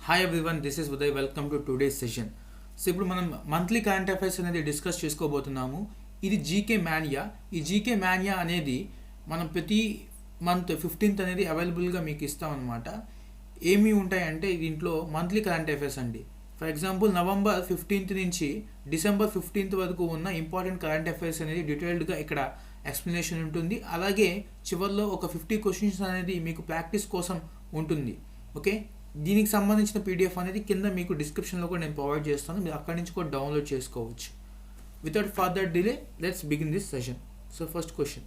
Hi everyone, this is Uday. Welcome to today's session. So ఇప్పుడు మనం monthly current affairs అనేది discuss చేసుకోబోతున్నాము. ఇది GK Manya. ఈ జీకే మాన్యా అనేది మనం ప్రతి మంత్ 15th అనేది అవైలబుల్గా మీకు ఇస్తామన్నమాట. ఏమి ఉంటాయంటే దీంట్లో మంత్లీ కరెంట్ అఫైర్స్ అండి. ఫర్ ఎగ్జాంపుల్ నవంబర్ 15th నుంచి డిసెంబర్ 15th వరకు ఉన్న ఇంపార్టెంట్ కరెంట్ అఫైర్స్ అనేది డీటెయిల్డ్గా ఇక్కడ ఎక్స్ప్లెనేషన్ ఉంటుంది. అలాగే చివరిలో ఒక 50 క్వశ్చన్స్ అనేది మీకు ప్రాక్టీస్ కోసం ఉంటుంది. ఓకే, దీనికి సంబంధించిన పీడిఎఫ్ అనేది కింద మీకు డిస్క్రిప్షన్లో కూడా నేను ప్రొవైడ్ చేస్తాను. మీరు అక్కడి నుంచి కూడా డౌన్లోడ్ చేసుకోవచ్చు. Without further delay let's begin this session. So first question,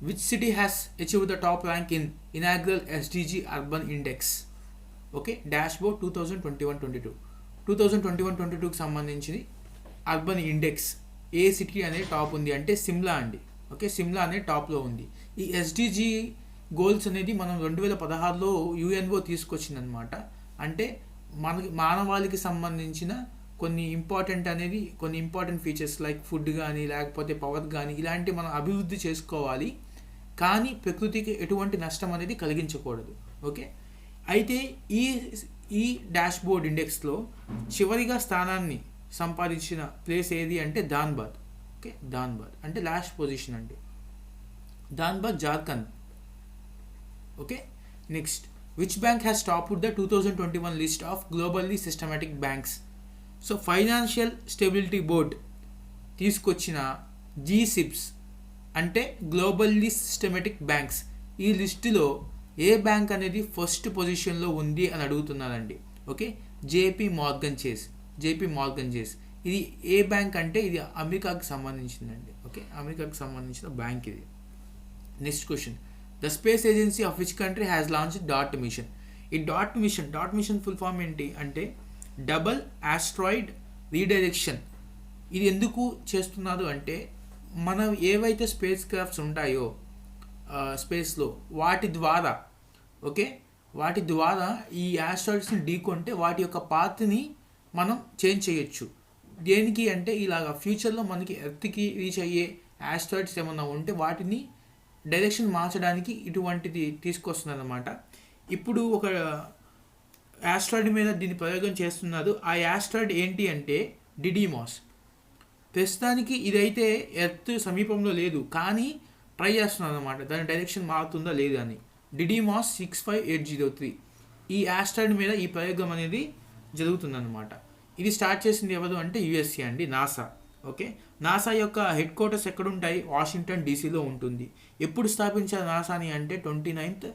which city has achieve the top rank in inaugural SDG urban index? Okay, dash board 2021-22 2021-22కి సంబంధించి అర్బన్ ఇండెక్స్ ఏ సిటీ అనేది టాప్ ఉంది అంటే సిమ్లా అండి. ఓకే, సిమ్లా అనేది టాప్లో ఉంది. ఈ ఎస్డిజి గోల్స్ అనేది మనం 2016లో యుఎన్ఓ తీసుకొచ్చిందనమాట. అంటే మనకి మానవాళికి సంబంధించిన కొన్ని ఇంపార్టెంట్ ఫీచర్స్ లైక్ ఫుడ్ కానీ లేకపోతే పవర్ కానీ ఇలాంటివి మనం అభివృద్ధి చేసుకోవాలి, కానీ ప్రకృతికి ఎటువంటి నష్టం అనేది కలిగించకూడదు. ఓకే, అయితే ఈ డాష్ బోర్డ్ ఇండెక్స్లో చివరిగా స్థానాన్ని సంపాదించిన ప్లేస్ ఏది అంటే ధాన్బాద్. ఓకే, ధాన్బాద్ అంటే లాస్ట్ పొజిషన్ అండి. Dhanbad, Jharkhand. Okay, next, which bank has topped the 2021 list of globally systematic banks? So financial stability board తీసుకొచ్చిన జీసిప్స్ అంటే గ్లోబల్లీ సిస్టమాటిక్ బ్యాంక్స్. ఈ లిస్టులో ఏ బ్యాంక్ అనేది ఫస్ట్ పొజిషన్లో ఉంది అని అడుగుతున్నారండి. ఓకే, జేపీ మార్గన్ చేస్. ఇది ఏ బ్యాంక్ అంటే ఇది అమెరికాకి సంబంధించిందండి. ఓకే, అమెరికాకి సంబంధించిన బ్యాంక్ ఇది. Next question, the space agency of which country has launch డాట్ మిషన్? ఈ డాట్ మిషన్ ఫుల్ ఫామ్ ఏంటి అంటే డబల్ ఆస్ట్రాయిడ్ రీడైరెక్షన్. ఇది ఎందుకు చేస్తున్నారు అంటే మనం ఏవైతే స్పేస్ క్రాఫ్ట్స్ ఉంటాయో స్పేస్లో వాటి ద్వారా ఈ ఆస్ట్రాయిడ్స్ని ఢీకొంటే వాటి యొక్క పాత్ని మనం చేంజ్ చేయొచ్చు. దేనికి అంటే ఇలాగ ఫ్యూచర్లో మనకి ఎర్త్కి రీచ్ అయ్యే ఆస్ట్రాయిడ్స్ ఏమన్నా ఉంటే వాటిని డైరెక్షన్ మార్చడానికి ఇటువంటిది తీసుకొస్తుంది అన్నమాట. ఇప్పుడు ఒక యాస్ట్రాయిడ్ మీద దీన్ని ప్రయోగం చేస్తున్నారు. ఆ యాస్ట్రాయిడ్ ఏంటి అంటే డిడిమాస్. ప్రస్తుతానికి ఇదైతే ఎర్త్ సమీపంలో లేదు, కానీ ట్రై చేస్తున్నారు అనమాట దాని డైరెక్షన్ మారుతుందా లేదా అని. డిడిమాస్ 65803 ఈ యాస్ట్రాయిడ్ మీద ఈ ప్రయోగం అనేది జరుగుతుందన్నమాట. ఇది స్టార్ట్ చేసింది ఎవరు అంటే యుఎస్ఏ అండి, నాసా. ఓకే, నాసా యొక్క హెడ్ క్వార్టర్స్ ఎక్కడుంటాయి? వాషింగ్టన్ డీసీలో ఉంటుంది. ఎప్పుడు స్థాపించారు నాసాని అంటే 29th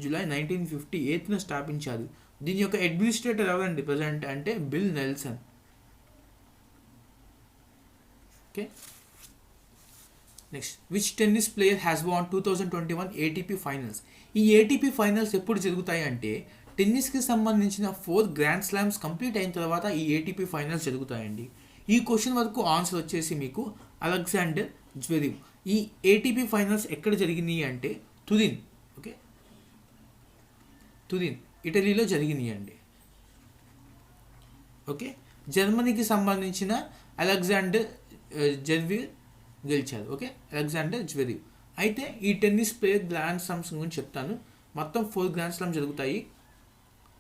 జూలై 1958 స్థాపించారు. దీని యొక్క అడ్మినిస్ట్రేటర్ ఎవరండి ప్రజెంట్ అంటే Bill Nelson. Okay, next, which tennis player has won 2021 ATP finals? ఈ ఏటీపీ ఫైనల్స్ ఎప్పుడు జరుగుతాయి అంటే టెన్నిస్కి సంబంధించిన 4 గ్రాండ్ స్లామ్స్ కంప్లీట్ అయిన తర్వాత ఈ ఏటీపీ ఫైనల్స్ జరుగుతాయండి. ఈ క్వశ్చన్ వరకు ఆన్సర్ వచ్చేసి మీకు అలెగ్జాండర్ జ్వెరేవ్. ఈ ఏటీపీ ఫైనల్స్ ఎక్కడ జరిగినాయి అంటే తురిన్. ఓకే, తురిన్ ఇటలీలో జరిగినాయి అండి. ఓకే, జర్మనీకి సంబంధించిన అలెగ్జాండర్ జ్వెరేవ్ గెలిచారు. Okay, Alexander Zverev. అయితే ఈ టెన్నిస్ ప్లేయర్ గ్రాండ్ స్లామ్స్ గురించి చెప్తాను. మొత్తం 4 గ్రాండ్ స్లామ్స్ జరుగుతాయి.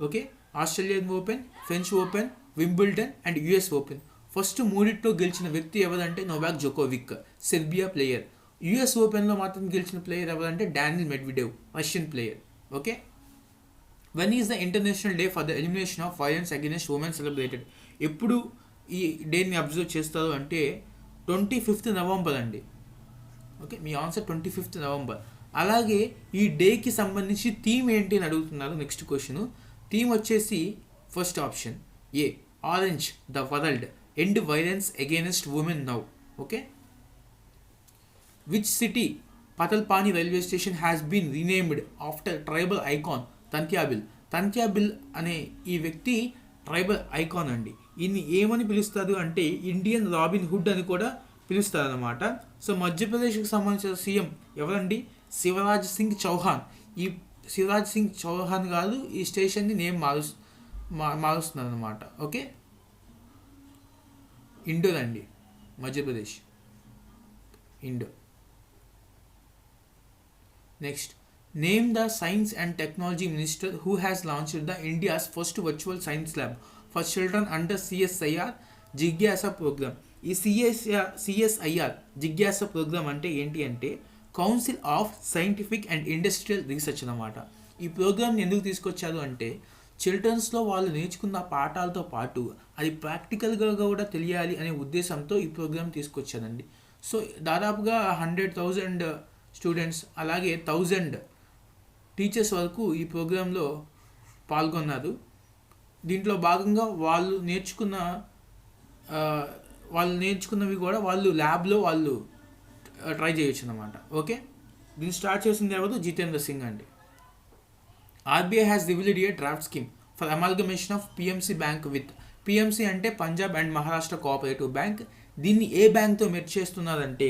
Okay, Australian open, French open, Wimbledon and US open. First 3 గెలిచిన వ్యక్తి ఎవరంటే Novak Djokovic, Serbia player. US ఓపెన్లో మాత్రం గెలిచిన ప్లేయర్ ఎవరంటే Daniil Medvedev, Russian player. Okay, when is the international day for the elimination of violence against women celebrated? ఎప్పుడు ఈ డేని అబ్జర్వ్ చేస్తారు అంటే 25th నవంబర్ అండి. ఓకే, మీ ఆన్సర్ 25th నవంబర్. అలాగే ఈ డేకి సంబంధించి థీమ్ ఏంటి అని అడుగుతున్నారు. నెక్స్ట్ క్వశ్చన్, థీమ్ వచ్చేసి first option A orange the world end violence against women now. Okay, which city Patalpani railway station has been renamed after tribal icon Tantya Bhil అనే ఈ వ్యక్తి ట్రైబల్ ఐకాన్ అండి. ఈయన్ని ఏమని పిలుస్తారు అంటే ఇండియన్ రాబిన్ హుడ్ అని కూడా పిలుస్తారు అన్నమాట. సో మధ్యప్రదేశ్కి సంబంధించిన సీఎం ఎవరండి? శివరాజ్ సింగ్ చౌహాన్. ఈ శివరాజ్ సింగ్ చౌహాన్ గారు ఈ స్టేషన్ని నేమ్ మారుస్తున్నారు అనమాట. ఓకే, ఇండోర్ అండి, Madhya Pradesh Indore. Next, name the science and technology minister who has launched the India's first virtual science lab for children under CSIR జిజ్ఞాస ప్రోగ్రామ్. ఈ సిఎస్ఐఆర్ జిజ్ఞాస ప్రోగ్రామ్ అంటే ఏంటి అంటే council of scientific and industrial research అన్నమాట. ఈ ప్రోగ్రామ్ని ఎందుకు తీసుకొచ్చారు అంటే చిల్డ్రన్స్లో వాళ్ళు నేర్చుకున్న పాఠాలతో పాటు అది ప్రాక్టికల్గా కూడా తెలియాలి అనే ఉద్దేశంతో ఈ ప్రోగ్రామ్ తీసుకొచ్చారండి. సో దాదాపుగా 100,000 స్టూడెంట్స్ అలాగే 1,000 టీచర్స్ వరకు ఈ ప్రోగ్రాంలో పాల్గొన్నారు. దీంట్లో భాగంగా వాళ్ళు నేర్చుకున్నవి కూడా వాళ్ళు ల్యాబ్లో వాళ్ళు ట్రై చేయొచ్చు అన్నమాట. ఓకే, దీన్ని స్టార్ట్ చేసింది ఎవరు? జితేంద్ర సింగ్ అండి. RBI has revealed a draft scheme for amalgamation of PMC bank with PMC అంటే Punjab and Maharashtra cooperative bank. దీన్ని ఏ బ్యాంక్తో మెర్జ్ చేస్తున్నారంటే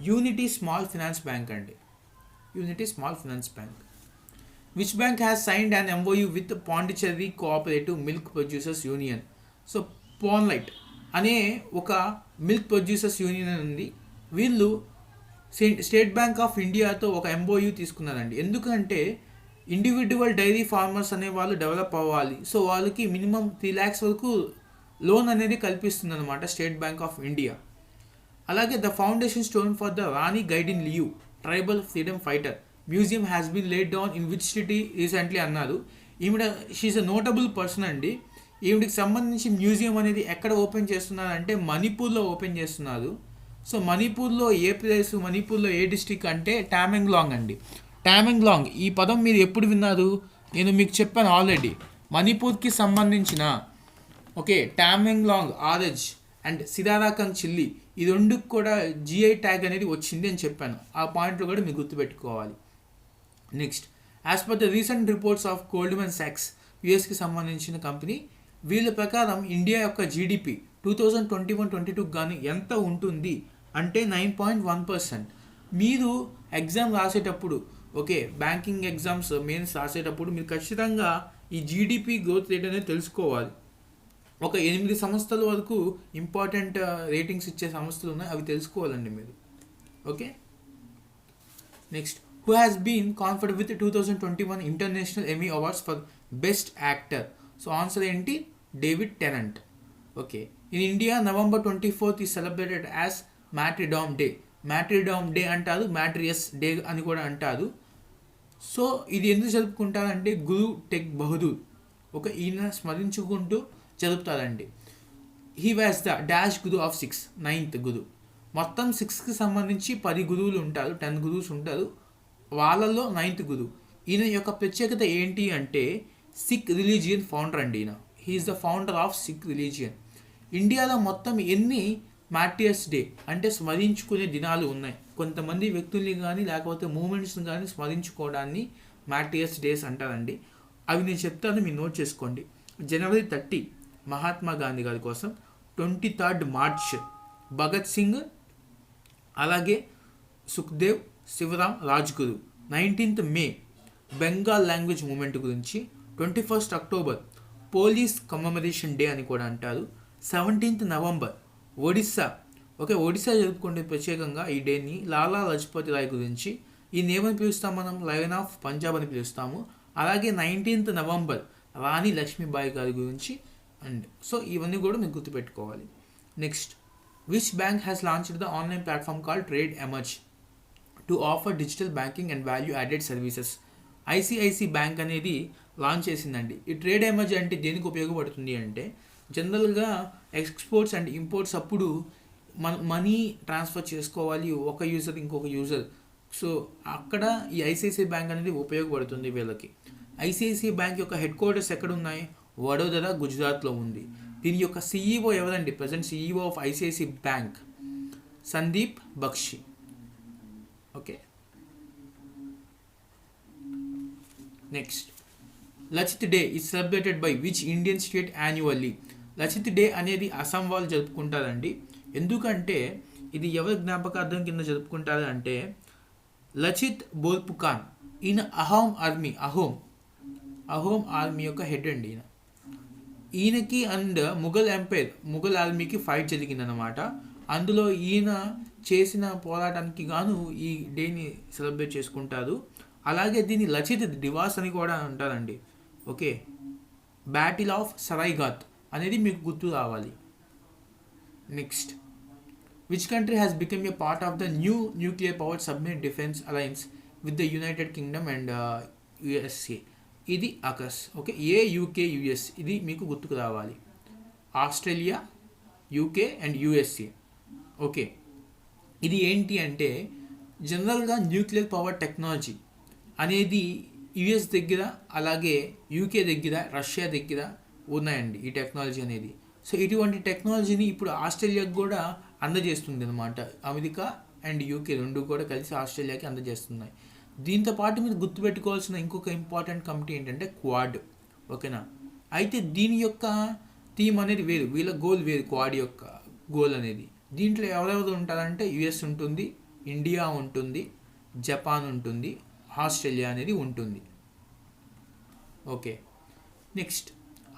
యూనిటీ స్మాల్ ఫైనాన్స్ బ్యాంక్ అండి. Unity small finance bank. Which bank has signed and MoU with Pondicherry cooperative milk producers union. So Ponlait అనే ఒక milk producers union ఉంది. వీళ్ళు స్టేట్ బ్యాంక్ ఆఫ్ ఇండియాతో ఒక ఎంఓయూ తీసుకున్నారండి. ఎందుకంటే ఇండివిజువల్ డైరీ ఫార్మర్స్ అనే వాళ్ళు డెవలప్ అవ్వాలి. సో వాళ్ళకి మినిమం 3 lakhs వరకు లోన్ అనేది కల్పిస్తుంది అనమాట స్టేట్ బ్యాంక్ ఆఫ్ ఇండియా. అలాగే the foundation stone for the Rani Gaidinliu tribal freedom fighter museum has been laid down in which city recently అన్నారు. ఈవిడ షీఈస్ అ నోటబుల్ పర్సన్ అండి. ఈవిడికి సంబంధించి మ్యూజియం అనేది ఎక్కడ ఓపెన్ చేస్తున్నారంటే మణిపూర్లో ఓపెన్ చేస్తున్నారు. సో మణిపూర్లో ఏ ప్లేస్, మణిపూర్లో ఏ డిస్టిక్ అంటే టామెంగ్లాంగ్ అండి. టామెంగ్లాంగ్ ఈ పదం మీరు ఎప్పుడు విన్నారు? నేను మీకు చెప్పాను ఆల్రెడీ. మణిపూర్కి సంబంధించిన టామెంగ్లాంగ్ ఆరెంజ్ అండ్ సిరారాకంగ్ చిల్లీ ఈ రెండుకి కూడా జిఐ ట్యాగ్ అనేది వచ్చింది అని చెప్పాను. ఆ పాయింట్లు కూడా మీరు గుర్తుపెట్టుకోవాలి. Next, as per the recent reports of Goldman సాక్స్ యుఎస్కి సంబంధించిన కంపెనీ, వీళ్ళ ప్రకారం ఇండియా యొక్క జీడిపి 2021-22 గాను ఎంత ఉంటుంది అంటే 9.1%. మీరు ఎగ్జామ్ రాసేటప్పుడు బ్యాంకింగ్ ఎగ్జామ్స్ మెయిన్స్ రాసేటప్పుడు మీరు ఖచ్చితంగా ఈ జీడిపి గ్రోత్ రేట్ అనేది తెలుసుకోవాలి. 8 సంస్థల వరకు ఇంపార్టెంట్ రేటింగ్స్ ఇచ్చే సంస్థలు ఉన్నాయి, అవి తెలుసుకోవాలండి మీరు. Okay, next, who has been conferred with 2021 international Emmy awards for best actor. So answer ఏంటి? David Tennant. Okay, in India November 24th is celebrated as martyrdom day. Martyrdom day అంటారు, martyrs day అని కూడా అంటారు. So ఇది ఎందుకు జరుపుకుంటారంటే గురు టెగ్ బహదూర్ ఈయన స్మరించుకుంటూ జరుపుతారండి. He was the dash guru of 6, 9th guru. మొత్తం 6కి సంబంధించి 10 గురువులు ఉంటారు, 10 గురువుస్ ఉంటారు. వాళ్ళల్లో 9th గురు. ఈయన యొక్క ప్రత్యేకత ఏంటి అంటే సిక్ రిలీజియన్ ఫౌండర్ అండి. ఈయన he is the founder of Sikh religion. ఇండియాలో మొత్తం ఎన్ని మ్యాట్రియస్ డే అంటే స్మరించుకునే దినాలు ఉన్నాయి? కొంతమంది వ్యక్తుల్ని కానీ లేకపోతే మూమెంట్స్ని కానీ స్మరించుకోవడాన్ని మ్యాట్రియస్ డేస్ అంటారండి. అవి నేను చెప్తాను, మీరు నోట్ చేసుకోండి. January 30 మహాత్మా గాంధీ గారి కోసం, 23rd March భగత్ సింగ్, అలాగే Sukhdev, Shivaram Rajguru. 19th May Bengal language movement గురించి. 21st October police commemoration day అని కూడా అంటారు. 17th November Odisha. ఒడిస్సా జరుపుకుంటే ప్రత్యేకంగా ఈ డేని లాలా లజపతి రాయ్ గురించి. ఈ నేమని పిలుస్తాం మనం, లయన్ ఆఫ్ పంజాబ్ అని పిలుస్తాము. అలాగే 19th November రాణి లక్ష్మీబాయి గారి గురించి. అండ్ సో ఇవన్నీ కూడా మీకు గుర్తుపెట్టుకోవాలి. Next, which bank has launched the online platform call trade emerge to offer digital banking and value added services. ICICI bank అనేది లాంచ్ చేసిందండి. ఈ ట్రేడ్ ఎమర్జ్ అంటే దేనికి ఉపయోగపడుతుంది అంటే జనరల్గా ఎక్స్పోర్ట్స్ అండ్ ఇంపోర్ట్స్ అప్పుడు మనీ ట్రాన్స్ఫర్ చేసుకోవాలి ఒక యూజర్ ఇంకొక యూజర్. సో అక్కడ ఈ ఐసిఐసిఐ బ్యాంక్ అనేది ఉపయోగపడుతుంది వీళ్ళకి. ఐసిఐసిఐ బ్యాంక్ యొక్క హెడ్ క్వార్టర్స్ ఎక్కడ ఉన్నాయి? వడోదర, గుజరాత్లో ఉంది. దీని యొక్క సిఈఓ ఎవరండి? Present CEO of ICICI bank Sandeep Bakshi. Okay, next, Lachit day is celebrated by which Indian state annually. Lachit day అనేది అస్సాం వాళ్ళు జరుపుకుంటారండి. ఎందుకంటే ఇది ఎవరి జ్ఞాపకార్థం కింద జరుపుకుంటారు అంటే లచిత్ బోర్పుకాన్. ఈయన అహోమ్ ఆర్మీ యొక్క హెడ్ అండి. ఈయనకి అండ్ ముఘల్ ఆర్మీకి ఫైట్ జరిగిందనమాట. అందులో ఈయన చేసిన పోరాటానికి గాను ఈ డేని సెలబ్రేట్ చేసుకుంటారు. అలాగే దీన్ని లచిత్ దివాస్ అని కూడా అంటారండి. ఓకే, బ్యాటిల్ ఆఫ్ సరైఘాట్ అనేది మీకు గుర్తు రావాలి. Next, which country has become a part of the new nuclear power submarine defence alliance with the United Kingdom and USA. ఇది అకస్. ఓకే, యూకే యుఎస్ ఇది మీకు గుర్తుకు రావాలి. Australia, UK and USA. Okay, ఇది ఏంటి అంటే జనరల్గా న్యూక్లియర్ పవర్ టెక్నాలజీ అనేది యుఎస్ దగ్గర, అలాగే యూకే దగ్గర, రష్యా దగ్గర ఉన్నాయండి ఈ టెక్నాలజీ అనేది. సో ఇటువంటి టెక్నాలజీని ఇప్పుడు ఆస్ట్రేలియాకి కూడా అందజేస్తుంది అనమాట. అమెరికా అండ్ యూకే రెండు కూడా కలిసి ఆస్ట్రేలియాకి అందజేస్తున్నాయి. దీంతో పాటు మీరు గుర్తుపెట్టుకోవాల్సిన ఇంకొక ఇంపార్టెంట్ కమిటీ ఏంటంటే క్వాడ్. ఓకేనా, అయితే దీని యొక్క థీమ్ అనేది వేరు, వీళ్ళ గోల్ వేరు. క్వాడ్ యొక్క గోల్ అనేది దీంట్లో ఎవరెవరు ఉంటారంటే యుఎస్ ఉంటుంది, ఇండియా ఉంటుంది, జపాన్ ఉంటుంది, ఆస్ట్రేలియా అనేది ఉంటుంది. Okay, next,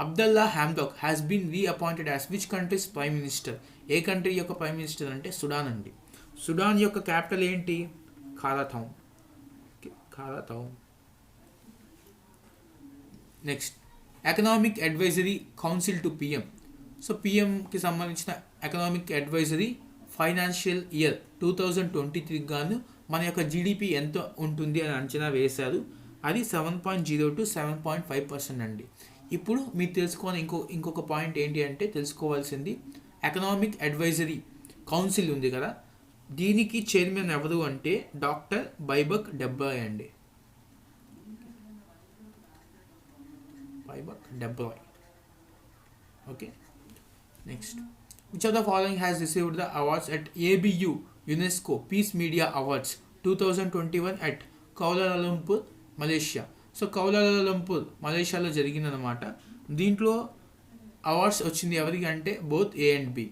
Abdullah Hamdok has been reappointed as which countries prime minister. ఏ కంట్రీ యొక్క ప్రైమ్ మినిస్టర్ అంటే సుడాన్ అండి. సుడాన్ యొక్క క్యాపిటల్ ఏంటి? Khartoum. Khartoum. Next, economic advisory council to PM. So పిఎంకి సంబంధించిన ఎకనామిక్ అడ్వైజరీ ఫైనాన్షియల్ ఇయర్ 2023 గాను మన యొక్క జీడిపి ఎంత ఉంటుంది అని అంచనా వేశారు. అది 7.0 to 7.5% అండి. ఇప్పుడు మీరు తెలుసుకోవాలి ఇంకొక పాయింట్ ఏంటి అంటే తెలుసుకోవాల్సింది, ఎకనామిక్ అడ్వైజరీ కౌన్సిల్ ఉంది కదా, దీనికి చైర్మన్ ఎవరు అంటే డాక్టర్ బైబక్ డెబ్రాయ్ అండి. Bibek Debroy. Okay, next, which of the following has received the awards at ABU UNESCO Peace Media Awards 2021 at Kuala Lumpur, Malaysia. So Kuala Lumpur మలేషియాలో జరిగిందనమాట. దీంట్లో అవార్డ్స్ వచ్చింది ఎవరికి అంటే both A and B,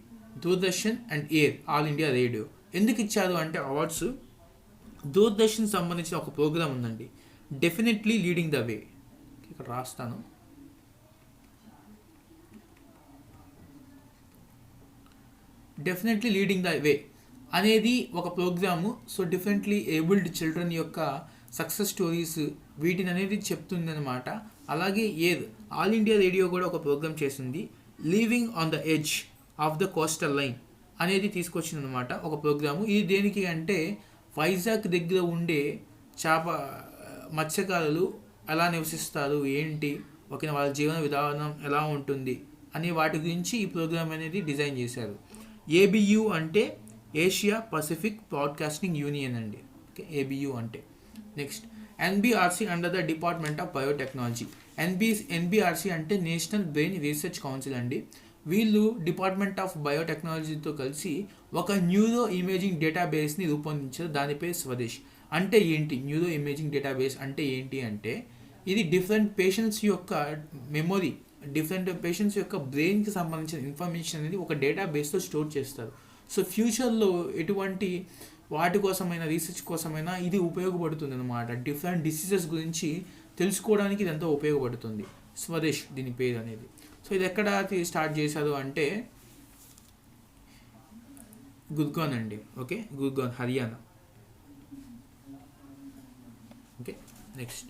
Doordarshan and AIR, all India radio. ఎందుకు ఇచ్చారు అంటే awards, Doordarshan సంబంధించిన ఒక ప్రోగ్రామ్ ఉందండి, డెఫినెట్లీ లీడింగ్ ద వే. ఇక్కడ రాస్తాను, డెఫినెట్లీ లీడింగ్ ద వే అనేది ఒక program. So differently abled children యొక్క సక్సెస్ స్టోరీస్ వీటిని అనేది చెప్తుంది అనమాట. అలాగే ఏర్, ఆల్ ఇండియా రేడియో కూడా ఒక ప్రోగ్రామ్ చేసింది, living on the edge of the coastal line అనేది తీసుకొచ్చింది అనమాట ఒక ప్రోగ్రాము. ఇది దేనికి అంటే వైజాగ్ దగ్గర ఉండే మత్స్యకారులు ఎలా నివసిస్తారు, ఏంటి, ఓకే, వాళ్ళ జీవన విధానం ఎలా ఉంటుంది అనే వాటి గురించి ఈ ప్రోగ్రామ్ అనేది డిజైన్ చేశారు. ఏబియు అంటే ఏషియా పసిఫిక్ బ్రాడ్కాస్టింగ్ యూనియన్ అండి. ఓకే, ఏబియు అంటే. Next, NBRC under the department of biotechnology. NBRC అంటే నేషనల్ బ్రెయిన్ రీసెర్చ్ కౌన్సిల్ అండి. వీళ్ళు డిపార్ట్మెంట్ ఆఫ్ బయోటెక్నాలజీతో కలిసి ఒక న్యూరో ఇమేజింగ్ డేటాబేస్ని రూపొందించారు. దాని పేరు స్వదేశ్. అంటే ఏంటి న్యూరో ఇమేజింగ్ డేటాబేస్ అంటే ఏంటి అంటే ఇది డిఫరెంట్ పేషెంట్స్ యొక్క మెమొరీ, డిఫరెంట్ పేషెంట్స్ యొక్క బ్రెయిన్కి సంబంధించిన ఇన్ఫర్మేషన్ అనేది ఒక డేటాబేస్లో స్టోర్ చేస్తారు. సో ఫ్యూచర్లో ఎటువంటి వాటి కోసమైనా రీసెర్చ్ కోసమైనా ఇది ఉపయోగపడుతుంది అనమాట. డిఫరెంట్ డిసీజెస్ గురించి తెలుసుకోవడానికి ఇది ఎంతో ఉపయోగపడుతుంది. స్వదేశ్ దీని పేరు అనేది. సో ఇది ఎక్కడ స్టార్ట్ చేశారు అంటే గుర్గాన్ అండి. Okay, Gurgaon, Haryana. Okay, next,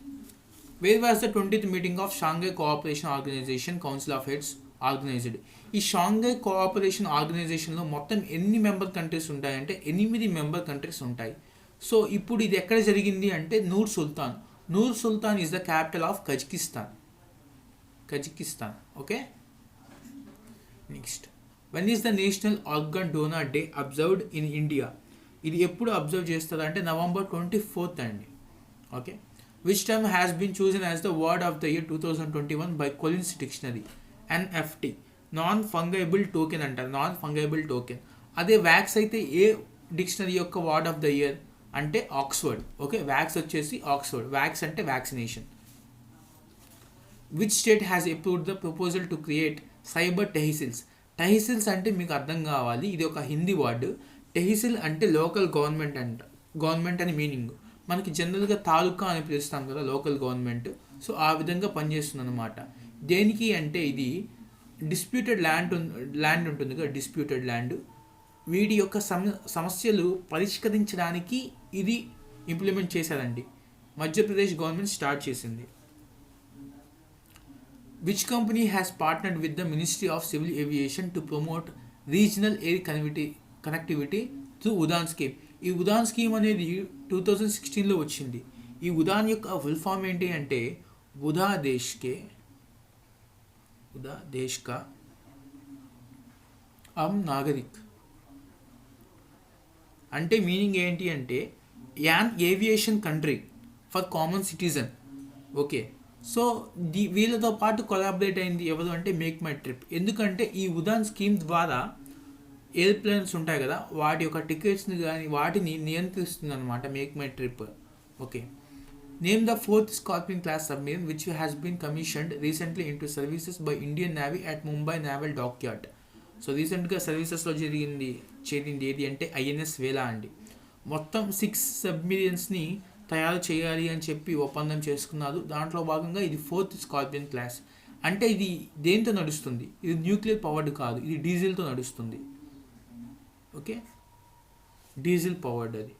where was the 20th meeting of Shanghai cooperation organisation council of heads organised. ఈ షాంఘై కోఆపరేషన్ ఆర్గనైజేషన్లో మొత్తం ఎన్ని మెంబర్ కంట్రీస్ ఉంటాయంటే 8 మెంబర్ కంట్రీస్ ఉంటాయి. సో ఇప్పుడు ఇది ఎక్కడ జరిగింది అంటే Nur Sultan. Nur Sultan is the capital of Kazakhstan. Okay, next, when is the national organ donor day observed in India. ఇది ఎప్పుడు అబ్జర్వ్ చేస్తారు అంటే November 24th అండి. Okay, which term has been chosen as the word of the year 2021 by Collins Dictionary. NFT, non fungible token అంటారు. Non fungible token. అదే vax అయితే ఏ dictionary యొక్క వర్డ్ ఆఫ్ ద ఇయర్ అంటే Oxford. Okay, vax వచ్చేసి Oxford. Vax అంటే vaccination. Which state has approved the proposal to create cyber tehsils. Tehsils అంటే మీకు అర్థం కావాలి, ఇది ఒక హిందీ వర్డ్. టెహిసిల్ అంటే లోకల్ గవర్నమెంట్ అంట. గవర్నమెంట్ అని మీనింగ్. మనకి జనరల్గా తాలూకా అని పిలుస్తాం కదా, లోకల్ గవర్నమెంట్. సో ఆ విధంగా పనిచేస్తుంది అనమాట. దేనికి అంటే ఇది డిస్ప్యూటెడ్ ల్యాండ్ ఉంటుంది కదా, డిస్ప్యూటెడ్ ల్యాండ్, వీటి యొక్క సమస్యలు పరిష్కరించడానికి ఇది ఇంప్లిమెంట్ చేశారండి. మధ్యప్రదేశ్ గవర్నమెంట్ స్టార్ట్ చేసింది. Which company has partnered with the ministry of civil aviation to promote regional air connectivity through Udan scheme. ఈ ఉడాన్ స్కీమ్ అనేది 2016లో వచ్చింది. ఈ ఉడాన్ యొక్క ఫుల్ ఫామ్ ఏంటి అంటే ఉదా దేశ్ కా నాగరిక్. అంటే మీనింగ్ ఏంటి అంటే an aviation country for common citizen. Okay, so వీళ్ళతో పాటు కొలాబరేట్ అయింది ఎవరు అంటే మేక్ మై ట్రిప్. ఎందుకంటే ఈ ఉడాన్ స్కీమ్ ద్వారా ఎయిర్ప్లేన్స్ ఉంటాయి కదా, వాటి యొక్క టికెట్స్ని కానీ వాటిని నియంత్రిస్తుంది అనమాట MakeMyTrip. Okay, name the 4th scorpion class submarine which has been commissioned recently into services by Indian navy at Mumbai naval dockyard. So రీసెంట్గా సర్వీసెస్లో చేరింది ఏది అంటే ఐఎన్ఎస్ వేలా అండి. మొత్తం 6 సబ్మెరీన్స్ని తయారు చేయాలి అని చెప్పి ఒప్పందం చేసుకున్నారు. దాంట్లో భాగంగా ఇది 4th స్కార్పియన్ క్లాస్. అంటే ఇది దేంతో నడుస్తుంది? ఇది న్యూక్లియర్ పవర్డ్ కాదు, ఇది డీజిల్తో నడుస్తుంది. ఓకే, డీజిల్ పవర్డ్ అది.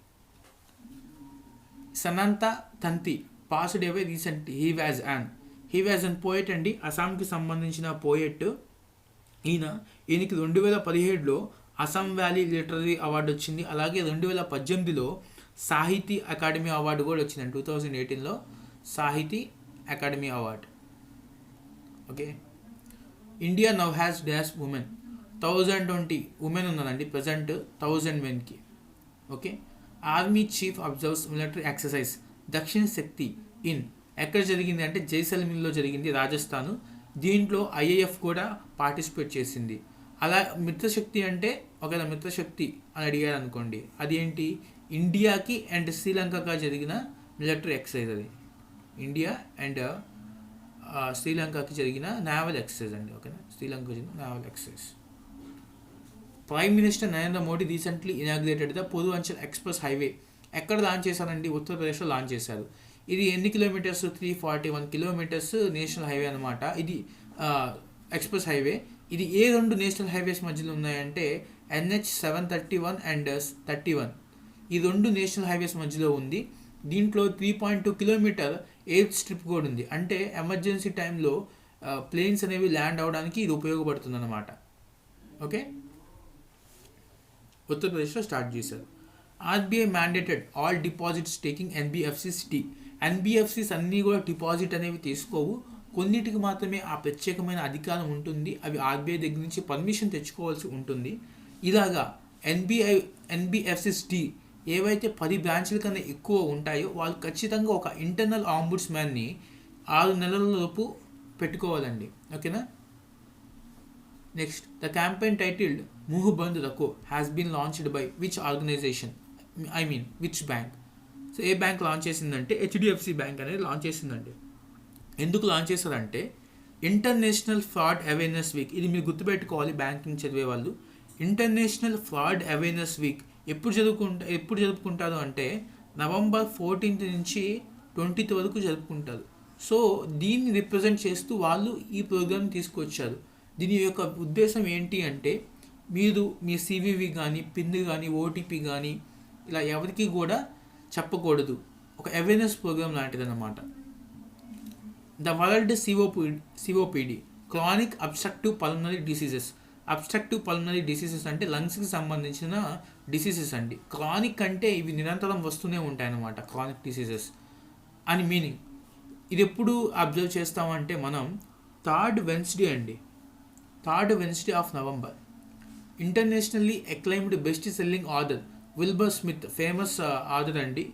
Sananta Tanty passed away recently. He was an poet అండి, అస్సాంకి సంబంధించిన పోయెట్. ఈయనకి 2017లో అస్సాం వ్యాలీ లిటరరీ అవార్డు వచ్చింది. అలాగే 2018లో సాహితీ అకాడమీ అవార్డు కూడా వచ్చిందండి. 2018లో Sahitya Akademi award. Okay, India now has dash women. 1020 women ఉన్నదండి ప్రజెంట్ 1000 మెన్కి. Okay, army chief observes military exercise Dakshin Shakti in. ఎక్కడ జరిగింది అంటే జైసల్మీర్లో జరిగింది, రాజస్థాన్. దీంట్లో ఐఏఎఫ్ కూడా పార్టిసిపేట్ చేసింది. అలా మిత్రశక్తి అంటే ఒకవేళ మిత్రశక్తి అని అడిగారు అనుకోండి, అది ఏంటి? ఇండియాకి అండ్ శ్రీలంకగా జరిగిన మిలిటరీ ఎక్సర్సైజ్ అది. ఇండియా అండ్ శ్రీలంకకి జరిగిన నేవల్ ఎక్సర్సైజ్ అండి. ఓకేనా, శ్రీలంకకు జరిగిన naval exercise. Prime minister Narendra Modi recently inaugurated the Purvanchal express highway. ఎక్కడ లాంచ్ చేశారండి? ఉత్తరప్రదేశ్లో లాంచ్ చేశారు. ఇది ఎన్ని కిలోమీటర్స్? 341 కిలోమీటర్స్ నేషనల్ హైవే అనమాట. ఇది ఎక్స్ప్రెస్ హైవే. ఇది ఏ 2 నేషనల్ హైవేస్ మధ్యలో ఉన్నాయంటే NH 731 అండ్ 31. ఈ 2 నేషనల్ హైవేస్ మధ్యలో ఉంది. దీంట్లో 3.2 కిలోమీటర్ ఎయిర్ స్ట్రిప్ కూడా ఉంది. అంటే ఎమర్జెన్సీ టైంలో ప్లేన్స్ అనేవి ల్యాండ్ అవడానికి ఇది ఉపయోగపడుతుంది అన్నమాట. ఓకే, ఉత్తరప్రదేశ్లో స్టార్ట్ చేశారు. RBI mandated all deposits taking NBFCs టీ. NBFCs అన్నీ కూడా డిపాజిట్ అనేవి తీసుకోవు, కొన్నిటికి మాత్రమే ఆ ప్రత్యేకమైన అధికారం ఉంటుంది. అవి ఆర్బీఐ దగ్గర నుంచి పర్మిషన్ తెచ్చుకోవాల్సి ఉంటుంది. ఇలాగా NBFCs టీ ఏవైతే 10 బ్రాంచ్ల కన్నా ఎక్కువ ఉంటాయో వాళ్ళు ఖచ్చితంగా ఒక ఇంటర్నల్ ఆంబుడ్స్మ్యాన్ని 6 నెలల లోపు పెట్టుకోవాలండి. ఓకేనా. Next, the campaign titled Muh Band Rakho has been launched by which organization, which bank. So ఏ బ్యాంక్ లాంచ్ చేసిందంటే HDFC బ్యాంక్ అనేది లాంచ్ చేసిందండి. ఎందుకు లాంచ్ చేశారంటే ఇంటర్నేషనల్ ఫ్రాడ్ అవేర్నెస్ వీక్. ఇది మీరు గుర్తుపెట్టుకోవాలి బ్యాంకింగ్ చదివే వాళ్ళు. ఇంటర్నేషనల్ ఫ్రాడ్ అవేర్నెస్ వీక్ ఎప్పుడు జరుపుకుంటారు అంటే November 14th నుంచి 20th వరకు జరుపుకుంటారు. సో దీన్ని రిప్రజెంట్ చేస్తూ వాళ్ళు ఈ ప్రోగ్రామ్ తీసుకొచ్చారు. దీని యొక్క ఉద్దేశం ఏంటి అంటే మీరు మీ CVV కానీ పిన్ కానీ OTP కానీ ఇలా ఎవరికి కూడా చెప్పకూడదు. ఒక అవేర్నెస్ ప్రోగ్రామ్ లాంటిది అన్నమాట. The world COPD chronic obstructive pulmonary diseases. Obstructive pulmonary diseases అంటే లంగ్స్కి సంబంధించిన డిసీజెస్ అండి. క్రానిక్ అంటే ఇవి నిరంతరం వస్తూనే ఉంటాయి అన్నమాట, క్రానిక్ డిసీజెస్ అని మీనింగ్. ఇది ఎప్పుడు అబ్జర్వ్ చేస్తామంటే మనం 3rd Wednesday of November. Internationally acclaimed best selling author Wilbur Smith, famous author అండి.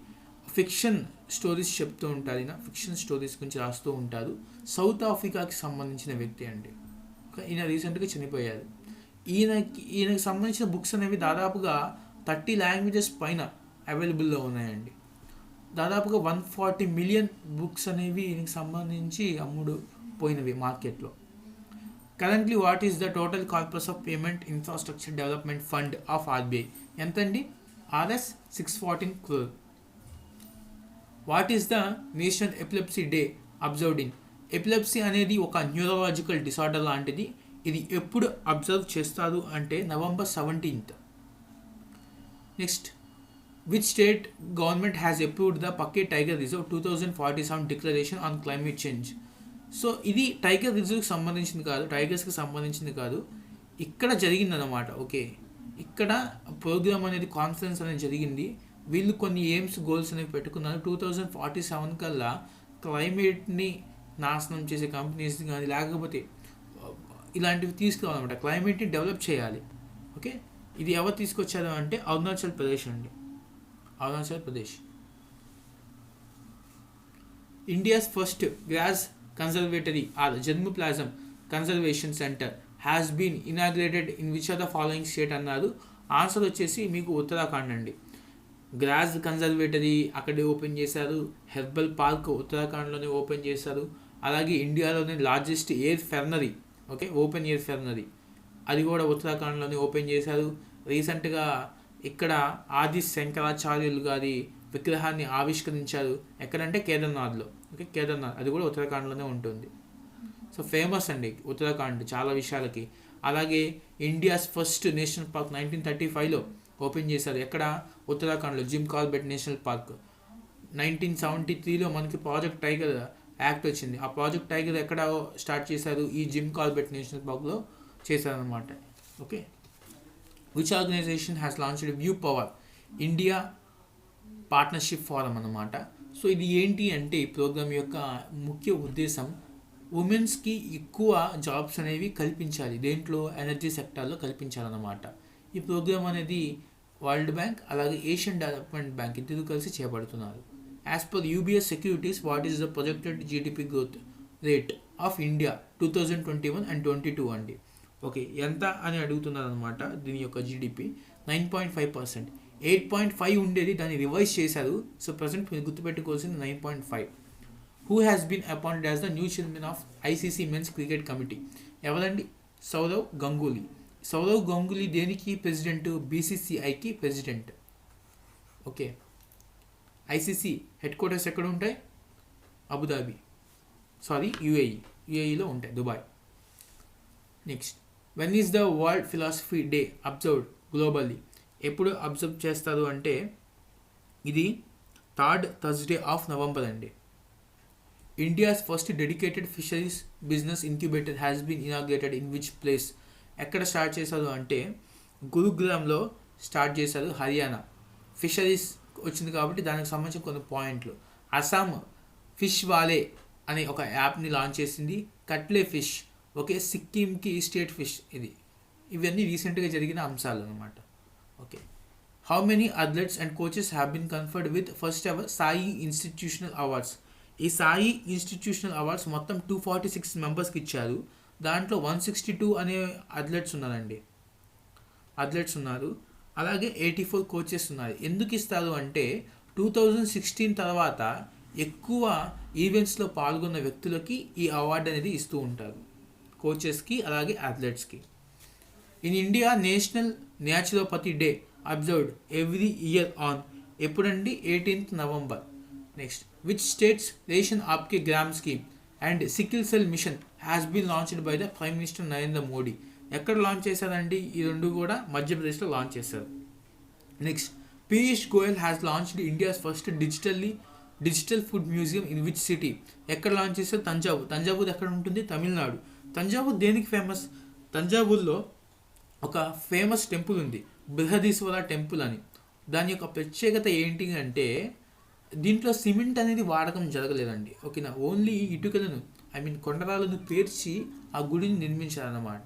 ఫిక్షన్ స్టోరీస్ చెప్తూ ఉంటారు. ఈయన ఫిక్షన్ స్టోరీస్ గురించి రాస్తూ ఉంటారు. సౌత్ ఆఫ్రికాకి సంబంధించిన వ్యక్తి అండి. ఈయన రీసెంట్గా చనిపోయారు. ఈయనకి సంబంధించిన బుక్స్ అనేవి దాదాపుగా 30 లాంగ్వేజెస్ పైన అవైలబుల్లో ఉన్నాయండి. దాదాపుగా 140 మిలియన్ బుక్స్ అనేవి ఈయనకి సంబంధించి అమ్ముడు పోయినవి మార్కెట్లో. Currently what is the total corpus of payment infrastructure development fund of RBI? ఎంతండి? Rs 614 crore. What is the national epilepsy day observed in? Epilepsy అనేది ఒక న్యూరలాజికల్ డిసార్డర్ లాంటిది. ఇది ఎప్పుడు అబ్జర్వ్ చేస్తారు అంటే November 17th. Next, which state government has approved the Pakke tiger reserve 2047 declaration on climate change. So ఇది tiger రిజర్వ్కి సంబంధించింది కాదు, టైగర్స్కి సంబంధించింది కాదు, ఇక్కడ జరిగిందన్నమాట. ఓకే, ఇక్కడ ప్రోగ్రామ్ అనేది కాన్ఫరెన్స్ అనేది జరిగింది. వీళ్ళు కొన్ని ఎయిమ్స్ గోల్స్ అనేవి పెట్టుకున్నారు. 2047 కల్లా క్లైమేట్ని నాశనం చేసే కంపెనీస్ కానీ లేకపోతే ఇలాంటివి తీసుకురావాలన్నమాట, క్లైమేట్ని డెవలప్ చేయాలి. ఓకే, ఇది ఎవరు తీసుకొచ్చారు అంటే అరుణాచల్ ప్రదేశ్ అండి, Arunachal Pradesh. India's first grass conservatory or germplasm conservation centre has been inaugurated in which are the following state అన్నారు. ఆన్సర్ వచ్చేసి మీకు ఉత్తరాఖండ్ అండి. గ్రాస్ కన్జర్వేటరీ అక్కడే ఓపెన్ చేశారు, హెర్బల్ పార్క్ ఉత్తరాఖండ్లోనే ఓపెన్ చేశారు, అలాగే ఇండియాలోనే largest air fernery, okay, open air fernery అది కూడా ఉత్తరాఖండ్లోనే ఓపెన్ చేశారు. రీసెంట్గా ఇక్కడ ఆది శంకరాచార్యులు గారి విగ్రహాన్ని ఆవిష్కరించారు. ఎక్కడంటే కేదార్నాథ్లో. ఓకే, కేదార్నాథ్ అది కూడా ఉత్తరాఖండ్లోనే ఉంటుంది. సో ఫేమస్ అండి ఉత్తరాఖండ్ చాలా విషయాలకి. అలాగే ఇండియాస్ ఫస్ట్ నేషనల్ పార్క్ 1935లో ఓపెన్ చేశారు. ఎక్కడ? ఉత్తరాఖండ్లో జిమ్ కార్బెట్ నేషనల్ పార్క్. 1973లో మనకి ప్రాజెక్ట్ టైగర్ యాక్ట్ వచ్చింది. ఆ ప్రాజెక్ట్ టైగర్ ఎక్కడ స్టార్ట్ చేశారు? ఈ జిమ్ కార్బెట్ నేషనల్ పార్క్లో చేశారనమాట. Okay, which organisation has launched view power India partnership forum అన్నమాట. సో ఇది ఏంటి అంటే ఈ ప్రోగ్రామ్ యొక్క ముఖ్య ఉద్దేశం ఉమెన్స్కి ఎక్కువ జాబ్స్ అనేవి కల్పించాలి. దేంట్లో? ఎనర్జీ సెక్టార్లో కల్పించాలన్నమాట. ఈ ప్రోగ్రామ్ అనేది వరల్డ్ బ్యాంక్ అలాగే ఏషియన్ డెవలప్మెంట్ బ్యాంక్ ఇద్దరు కలిసి చేపడుతున్నారు. As per UBS securities, what is the projected GDP growth rate of India 2021 and 22 అండి. ఓకే, ఎంత అని అడుగుతున్నారు అనమాట. దీని యొక్క జీడిపి 9.5%. 8.5 ఉండేది, దాన్ని రివైజ్ చేశారు. సో ప్రజెంట్ మీరు గుర్తుపెట్టుకోవాల్సింది 9.5. Who has been appointed as the new chairman of ICC men's cricket committee? ఎవరండి? సౌరవ్ గంగూలీ. సౌరవ్ గంగూలీ దేనికి ప్రెసిడెంట్? బీసీసీఐకి president. Okay, ICC headquarters ఎక్కడ ఉంటాయి? అబుదాబి, యుఏఈలో ఉంటాయి, Dubai. Next, when is the world philosophy day observed globally? ఎప్పుడు అబ్జర్వ్ చేస్తారు అంటే ఇది 3rd Thursday of November అండి. India's first dedicated fisheries business incubator has been inaugurated in which place? ఎక్కడ స్టార్ట్ చేశారు అంటే గురుగ్రామ్లో స్టార్ట్ చేశారు, హర్యానా. ఫిషరీస్ వచ్చింది కాబట్టి దానికి సంబంధించిన కొన్ని పాయింట్లు. అస్సాం ఫిష్ వాలే అనే ఒక యాప్ని లాంచ్ చేసింది. కట్లే ఫిష్, ఓకే, సిక్కింకి స్టేట్ ఫిష్. ఇవన్నీ రీసెంట్గా జరిగిన అంశాలు అనమాట. Okay, how many athletes and coaches have been conferred with first ever SAI institutional awards? ఈ సాయి ఇన్స్టిట్యూషనల్ అవార్డ్స్ మొత్తం 246 మెంబర్స్కి ఇచ్చారు. దాంట్లో 162 అనే అథ్లెట్స్ ఉన్నారు, అలాగే 84 కోచెస్ ఉన్నారు. ఎందుకు ఇస్తారు అంటే 2016 తర్వాత ఎక్కువ ఈవెంట్స్లో పాల్గొన్న వ్యక్తులకి ఈ అవార్డు అనేది ఇస్తూ ఉంటారు, కోచెస్కి అలాగే అథ్లెట్స్కి. In India national naturopathy day observed every year on? ఎప్పుడండి? 18th November. Next, which states ration Aapke Gram scheme and sickle cell mission has been launched by the prime minister Narendra Modi? ఎక్కడ లాంచ్ చేశారండి? ఈ రెండు కూడా మధ్యప్రదేశ్లో లాంచ్ చేశారు. Next, Piyush Goyal has launched India's first digital food museum in which city? ఎక్కడ launch చేశారు? తంజావూర్ ఎక్కడ ఉంటుంది? తమిళనాడు. తంజావూర్ దేనికి ఫేమస్? తంజావూర్లో ఒక ఫేమస్ టెంపుల్ ఉంది, బృహదీశ్వర టెంపుల్ అని. దాని యొక్క ప్రత్యేకత ఏంటి అంటే దీంట్లో సిమెంట్ అనేది వాడకం జరగలేదండి. ఓకేనా, ఓన్లీ ఇటుకలను కొండరాలను పేర్చి ఆ గుడిని నిర్మించారన్నమాట.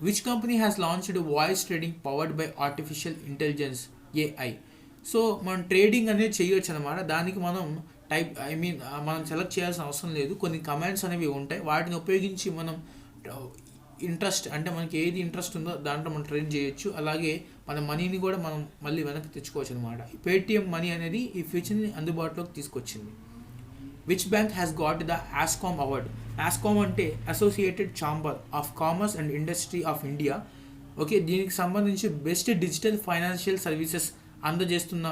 Which company has launched voice trading powered by artificial intelligence AI? So మనం ట్రేడింగ్ అనేది చేయొచ్చు అనమాట. దానికి మనం మనం సెలెక్ట్ చేయాల్సిన అవసరం లేదు. కొన్ని కమాండ్స్ అనేవి ఉంటాయి, వాటిని ఉపయోగించి మనం ఇంట్రెస్ట్ అంటే మనకి ఏది ఇంట్రెస్ట్ ఉందో దాంట్లో మనం ట్రేడ్ చేయొచ్చు. అలాగే మన మనీని కూడా మనం మళ్ళీ వెనక్కి తెచ్చుకోవచ్చు అనమాట. పేటిఎం మనీ అనేది ఈ ఫీచర్ని అందుబాటులోకి తీసుకొచ్చింది. Which bank has got the ASSOCHAM award? ASSOCHAM అంటే associated chamber of commerce and industry of India. Okay, దీనికి సంబంధించి బెస్ట్ డిజిటల్ ఫైనాన్షియల్ సర్వీసెస్ అందజేస్తున్న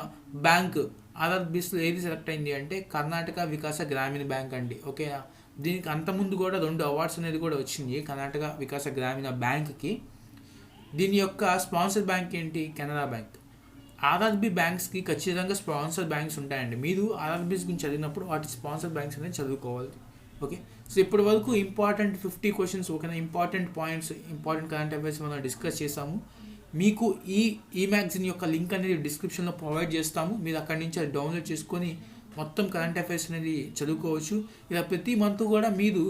బ్యాంక్ ఆర్ఆర్బీస్లో ఏది సెలెక్ట్ అయింది అంటే కర్ణాటక వికాస గ్రామీణ బ్యాంక్ అండి. ఓకే, దీనికి అంతకుముందు కూడా 2 అవార్డ్స్ అనేది కూడా వచ్చింది కర్ణాటక వికాస గ్రామీణ బ్యాంక్కి. దీని యొక్క స్పాన్సర్ బ్యాంక్ ఏంటి? కెనరా బ్యాంక్. ఆర్ఆర్బి బ్యాంక్స్కి ఖచ్చితంగా స్పాన్సర్ బ్యాంక్స్ ఉంటాయండి. మీరు ఆర్ఆర్బీస్ గురించి చదివినప్పుడు వాటి స్పాన్సర్ బ్యాంక్స్ అనేది చదువుకోవాలి. ఓకే, సో ఇప్పటి వరకు ఇంపార్టెంట్ 50 క్వశ్చన్స్, ఓకేనా, important points, important current affairs మనం డిస్కస్ చేసాము. మీకు ఈ మ్యాగజైన్ యొక్క లింక్ అనేది డిస్క్రిప్షన్లో ప్రొవైడ్ చేస్తాము. మీరు అక్కడి నుంచి అది డౌన్లోడ్ చేసుకొని మొత్తం కరెంట్ అఫైర్స్ అనేది చదువుకోవచ్చు. ఇలా ప్రతి మంత్ కూడా మీరు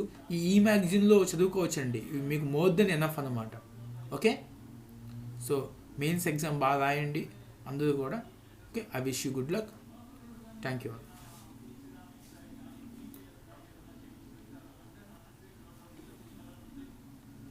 ఈ మ్యాగజైన్లో చదువుకోవచ్చు అండి. మీకు మోర్ దెన్ ఎనఫ్ అన్నమాట. ఓకే, సో మెయిన్స్ ఎగ్జామ్ బాగా రాయండి అందరూ కూడా. Okay, I wish you good luck. Thank you.